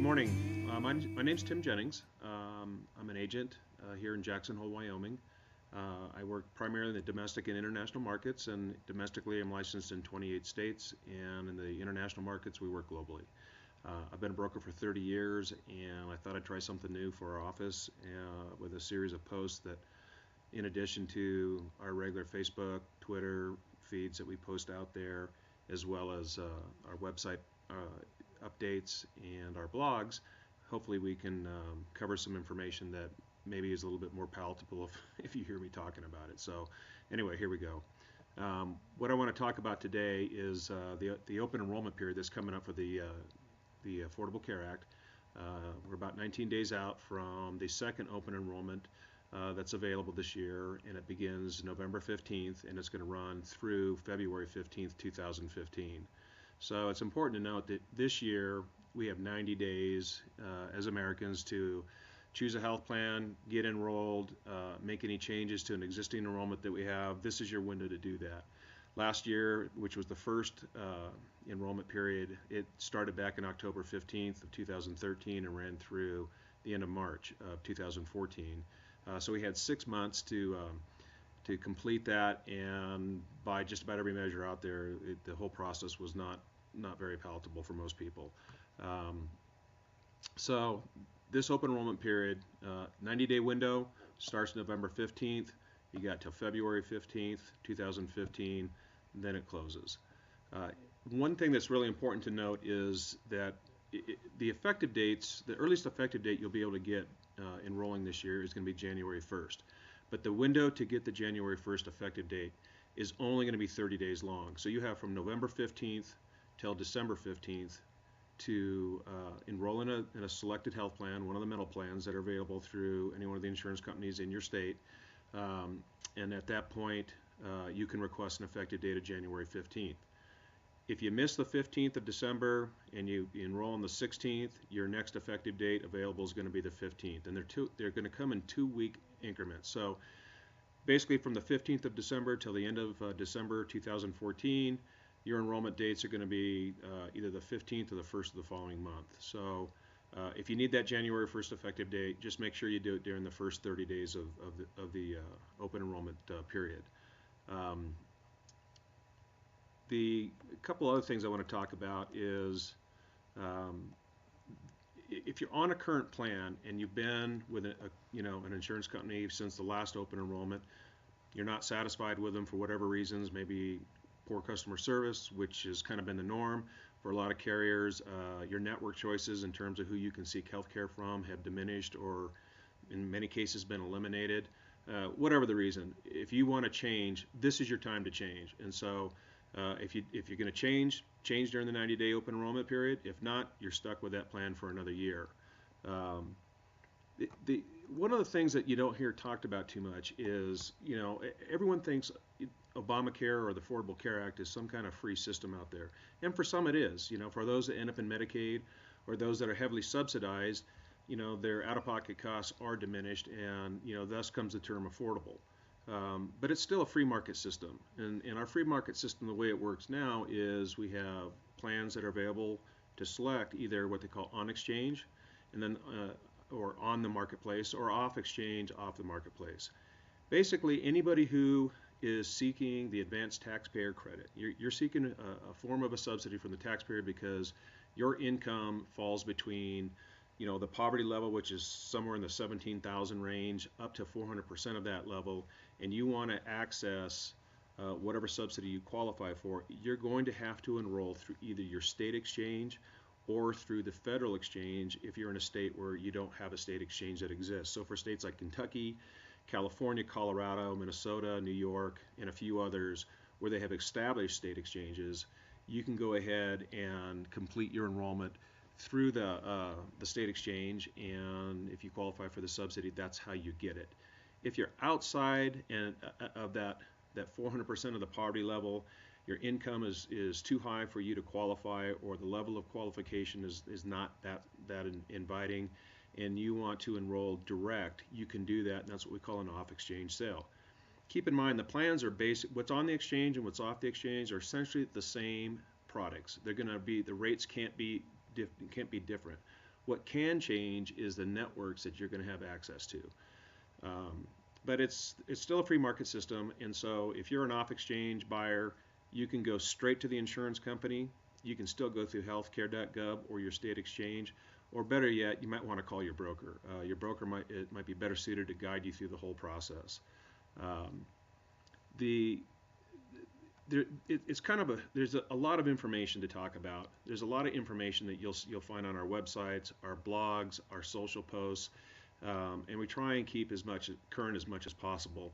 morning. My name's Tim Jennings. I'm an agent here in Jackson Hole, Wyoming. I work primarily in the domestic and international markets, and domestically I'm licensed in 28 states, and in the international markets we work globally. I've been a broker for 30 years, and I thought I'd try something new for our office with a series of posts that, in addition to our regular Facebook, Twitter feeds that we post out there, as well as our website updates and our blogs, hopefully we can cover some information that maybe is a little bit more palatable if you hear me talking about it. So anyway, here we go. What I want to talk about today is the open enrollment period that's coming up for the Affordable Care Act. We're about 19 days out from the second open enrollment that's available this year, and it begins November 15th, and it's going to run through February 15th, 2015. So it's important to note that this year we have 90 days as Americans to choose a health plan, get enrolled, make any changes to an existing enrollment that we have. This is your window to do that. Last year, which was the first enrollment period, it started back in October 15th of 2013 and ran through the end of March of 2014. So we had 6 months to complete that, and by just about every measure out there, the whole process was not very palatable for most people. So this open enrollment period, 90-day window, starts November 15th. You got till February 15th, 2015, and then it closes. One thing that's really important to note is that the effective dates, the earliest effective date you'll be able to get enrolling this year is going to be January 1st. But the window to get the January 1st effective date is only going to be 30 days long. So you have from November 15th till December 15th to enroll in a selected health plan, one of the metal plans that are available through any one of the insurance companies in your state. And at that point, you can request an effective date of January 15th. If you miss the 15th of December and you enroll on the 16th, your next effective date available is going to be the 15th. And they're going to come in 2-week increments. So basically from the 15th of December till the end of December 2014, your enrollment dates are going to be either the 15th or the 1st of the following month. So if you need that January 1st effective date, just make sure you do it during the first 30 days of the open enrollment period. The couple other things I want to talk about is if you're on a current plan and you've been with an insurance company since the last open enrollment, you're not satisfied with them for whatever reasons, maybe poor customer service, which has kind of been the norm for a lot of carriers. Your network choices in terms of who you can seek health care from have diminished or in many cases been eliminated. Whatever the reason, if you want to change, this is your time to change. And so if you're going to change during the 90-day open enrollment period. If not, you're stuck with that plan for another year. One of the things that you don't hear talked about too much is, everyone thinks Obamacare or the Affordable Care Act is some kind of free system out there. And for some it is. For those that end up in Medicaid or those that are heavily subsidized, their out-of-pocket costs are diminished, and thus comes the term affordable. But it's still a free market system, and our free market system, the way it works now, is we have plans that are available to select either what they call on exchange, and then or on the marketplace, or off exchange, off the marketplace. Basically, anybody who is seeking the advanced taxpayer credit, you're seeking a form of a subsidy from the taxpayer because your income falls between the poverty level, which is somewhere in the 17,000 range, up to 400% of that level, and you want to access whatever subsidy you qualify for, you're going to have to enroll through either your state exchange or through the federal exchange if you're in a state where you don't have a state exchange that exists. So for states like Kentucky, California, Colorado, Minnesota, New York, and a few others where they have established state exchanges, you can go ahead and complete your enrollment through the state exchange, and if you qualify for the subsidy, that's how you get it. If you're outside of that 400% of the poverty level, your income is too high for you to qualify, or the level of qualification is not that inviting, and you want to enroll direct, you can do that, and that's what we call an off-exchange sale. Keep in mind the plans are basic. What's on the exchange and what's off the exchange are essentially the same products. They're going to be, the rates can't be different. What can change is the networks that you're going to have access to. But it's still a free market system, and so if you're an off-exchange buyer, you can go straight to the insurance company. You can still go through healthcare.gov or your state exchange, or better yet, you might want to call your broker. Your broker might be better suited to guide you through the whole process. It's kind of there's a lot of information to talk about. There's a lot of information that you'll find on our websites, our blogs, our social posts, and we try and keep as much current as much as possible.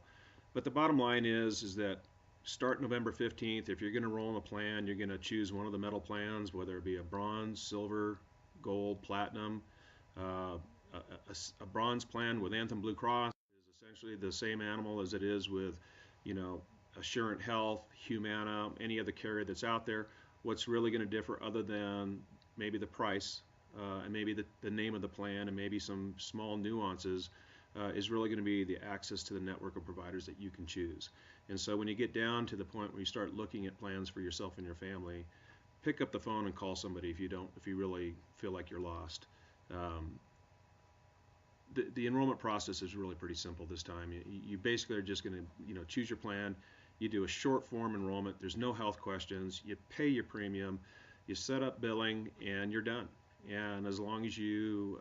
But the bottom line is that start November 15th. If you're going to enroll in a plan, you're going to choose one of the metal plans, whether it be a bronze, silver, gold, platinum. A bronze plan with Anthem Blue Cross is essentially the same animal as it is with, Assurant Health, Humana, any other carrier that's out there. What's really going to differ, other than maybe the price and maybe the name of the plan and maybe some small nuances, is really going to be the access to the network of providers that you can choose. And so when you get down to the point where you start looking at plans for yourself and your family, pick up the phone and call somebody if you really feel like you're lost. The enrollment process is really pretty simple this time. You basically are just going to choose your plan. You do a short form enrollment. There's no health questions. You pay your premium. You set up billing, and you're done. And as long as you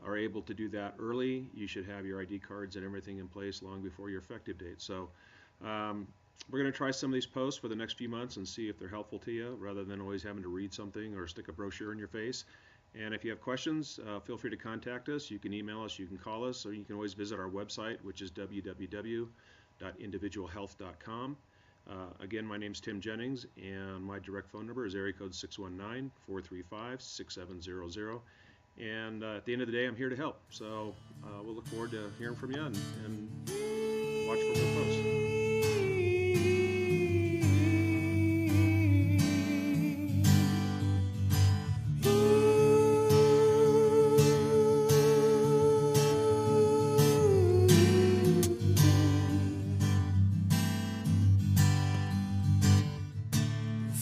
are able to do that early, you should have your ID cards and everything in place long before your effective date. So we're going to try some of these posts for the next few months and see if they're helpful to you, rather than always having to read something or stick a brochure in your face. And if you have questions, feel free to contact us. You can email us, you can call us, or you can always visit our website, which is www.individualhealth.com. Again, my name is Tim Jennings, and my direct phone number is area code 619-435-6700. And at the end of the day, I'm here to help. So we'll look forward to hearing from you, and watch for more posts.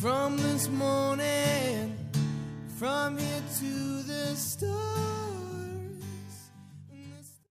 From this morning, from here to the stars.